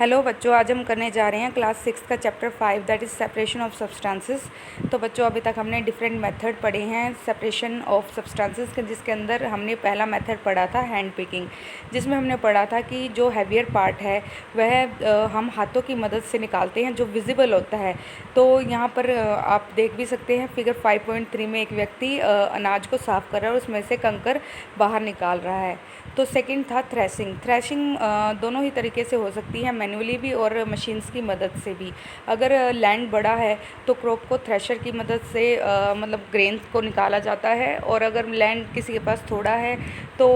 Hello बच्चों, आज हम करने जा रहे हैं क्लास 6 का chapter 5 that is separation of substances. तो बच्चों, अभी तक हमने डिफरेंट मेथड पढ़े हैं सेपरेशन ऑफ सब्सटेंसेस के, जिसके अंदर हमने पहला मेथड पढ़ा था हैंड पिकिंग, जिसमें हमने पढ़ा था कि जो हैवियर पार्ट है वह हम हाथों की मदद से निकालते हैं जो विजिबल होता है। तो यहाँ पर आप देख भी सकते हैं फिगर 5.3 में एक व्यक्ति अनाज को साफ़ कर रहा है और उसमें से कंकर बाहर निकाल रहा है। तो सेकंड था थ्रेशिंग। थ्रेशिंग दोनों ही तरीके से हो सकती है, मैनुअली भी और मशीन्स की मदद से भी। अगर लैंड बड़ा है तो क्रॉप को थ्रेशर की मदद से मतलब ग्रेन को निकाला जाता है, और अगर लैंड किसी के पास थोड़ा है तो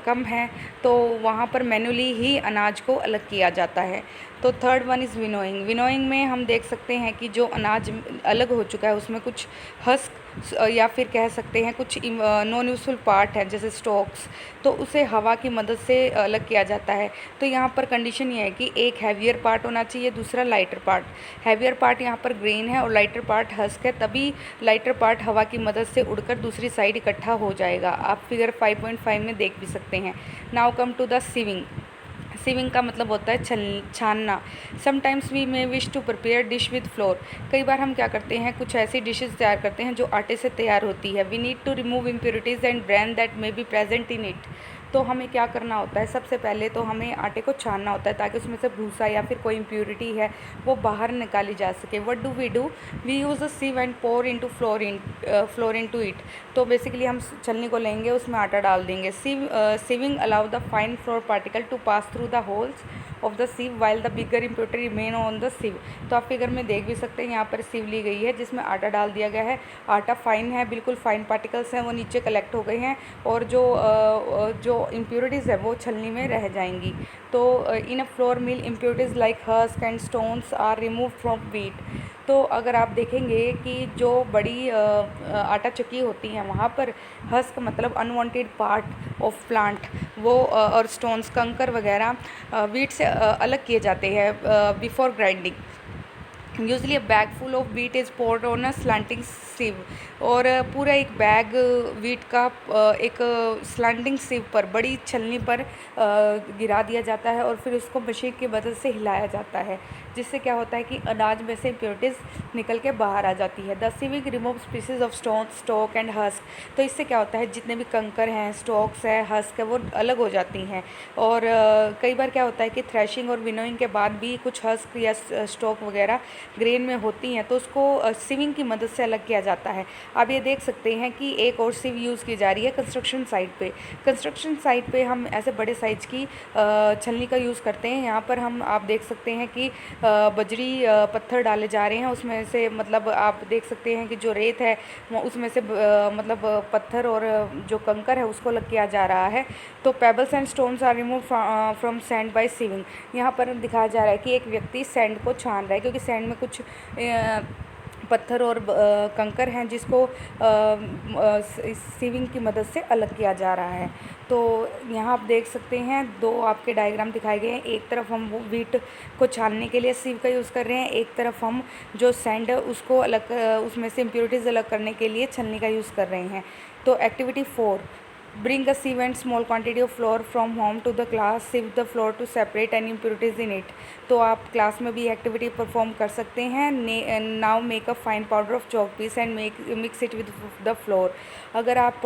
कम है तो वहाँ पर मैनुअली ही अनाज को अलग किया जाता है। तो third one is winnowing. Winnowing में हम देख सकते हैं कि जो अनाज अलग हो चुका है उसमें कुछ हस्क या फिर कह सकते हैं कुछ नॉन यूजफुल पार्ट है जैसे स्टॉक्स, तो उसे हवा की मदद से अलग किया जाता है। तो यहाँ पर कंडीशन ये है कि एक हैवियर पार्ट होना चाहिए, दूसरा लाइटर पार्ट। हैवियर पार्ट यहाँ पर ग्रेन है और लाइटर पार्ट हस्क है, तभी लाइटर पार्ट हवा की मदद से उड़कर दूसरी साइड इकट्ठा हो जाएगा। आप फिगर 5.5 में देख भी सकते हैं। Now come to the sieving. Sieving का मतलब होता है छानना। Sometimes we may wish to prepare dish with flour. कई बार हम क्या करते हैं, कुछ ऐसी डिशेस तैयार करते हैं जो आटे से तैयार होती है। We need to remove impurities and bran that may be present in it. तो हमें क्या करना होता है, सबसे पहले तो हमें आटे को छानना होता है ताकि उसमें से भूसा या फिर कोई इम्प्योरिटी है वो बाहर निकाली जा सके। What do? We use a sieve and pour into flour into it. तो बेसिकली हम छलनी को लेंगे, उसमें आटा डाल देंगे। Sieving allow the fine flour particle to pass through the holes of the sieve while the bigger impurity remain on the sieve। तो आप फिगर में देख भी सकते हैं, यहाँ पर sieve ली गई है जिसमें आटा डाल दिया गया है। आटा फाइन है, बिल्कुल फाइन पार्टिकल्स हैं वो नीचे कलेक्ट हो गए हैं, और जो इम्प्योरिटीज़ है वो छलनी में रह जाएंगी। तो in a flour mill impurities like husk and stones are remove from wheat. तो अगर आप देखेंगे कि जो बड़ी आटा चक्की होती हैं वहाँ पर हस्क मतलब अनवांटेड पार्ट ऑफ प्लांट वो और स्टोन्स कंकर वगैरह व्हीट से अलग किए जाते हैं before grinding. Usually a bag full of wheat is poured on a slanting sieve. और पूरा एक बैग व्हीट का एक स्लैंटिंग सिव पर, बड़ी छलनी पर गिरा दिया जाता है और फिर उसको मशीन की मदद से हिलाया जाता है, जिससे क्या होता है कि अनाज में से इम्प्योरिटीज़ निकल के बाहर आ जाती है। The swimming remove species of stone stock and husk. तो इससे क्या होता है, जितने भी कंकर हैं, स्टॉक्स है, हस्क है, वो अलग हो जाती हैं। और कई बार क्या होता है कि थ्रेशिंग और विनोइंग के बाद भी कुछ हस्क या स्टॉक वगैरह ग्रेन में होती हैं, तो उसको सिविंग की मदद से अलग किया जाता है। आप ये देख सकते हैं कि एक और सिव यूज़ की जा रही है कंस्ट्रक्शन साइट पे। कंस्ट्रक्शन साइट पे हम ऐसे बड़े साइज की छलनी का यूज़ करते हैं। यहाँ पर आप देख सकते हैं कि बजरी पत्थर डाले जा रहे हैं, उसमें से मतलब आप देख सकते हैं कि जो रेत है वो उसमें से मतलब पत्थर और जो कंकर है उसको अलग किया जा रहा है। तो pebbles and stones are remove from sand by sieving. यहाँ पर दिखाया जा रहा है कि एक व्यक्ति सैंड को छान रहा है, क्योंकि सैंड में कुछ पत्थर और कंकर हैं जिसको सीविंग की मदद से अलग किया जा रहा है। तो यहाँ आप देख सकते हैं दो आपके डायग्राम दिखाए गए हैं। एक तरफ हम वो व्हीट को छानने के लिए सीव का यूज़ कर रहे हैं, एक तरफ हम जो सैंड है उसको अलग उसमें से इम्प्योरिटीज़ अलग करने के लिए छलनी का यूज़ कर रहे हैं। तो activity 4, bring a sieve and small quantity of flour from home to the class, sieve the flour to separate any impurities in it। तो आप क्लास में भी एक्टिविटी परफॉर्म कर सकते हैं। Now make a fine powder of chalk piece and mix it with the flour. अगर आप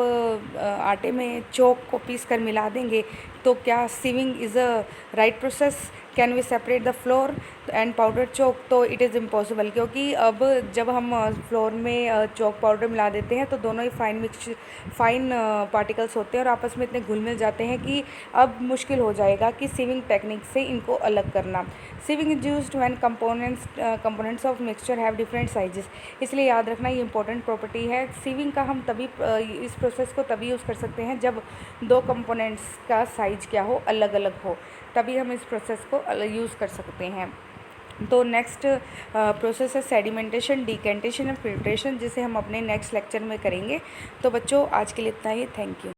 आटे में चॉक को पीस कर मिला देंगे तो क्या sieving is a right process? Can we separate the flour and powder chalk? तो इट इज़ इम्पॉसिबल, क्योंकि अब जब हम फ्लोर में चॉक पाउडर मिला देते हैं तो दोनों ही फाइन पार्टिकल्स होते हैं और आपस में इतने घुल मिल जाते हैं कि अब मुश्किल हो जाएगा कि सीविंग टेक्निक से इनको अलग करना। Sieving is used when components of mixture have different sizes. इसलिए याद रखना ये इंपॉर्टेंट प्रॉपर्टी है। सीविंग का हम तभी इस प्रोसेस को तभी यूज़ कर सकते हैं जब दो कंपोनेंट्स का साइज क्या हो, अलग अलग हो, तभी हम इस प्रोसेस को यूज़ कर सकते हैं। तो नेक्स्ट प्रोसेस है सेडिमेंटेशन, डिकेंटेशन और फिल्ट्रेशन, जिसे हम अपने नेक्स्ट लेक्चर में करेंगे। तो बच्चों, आज के लिए इतना ही। Thank you.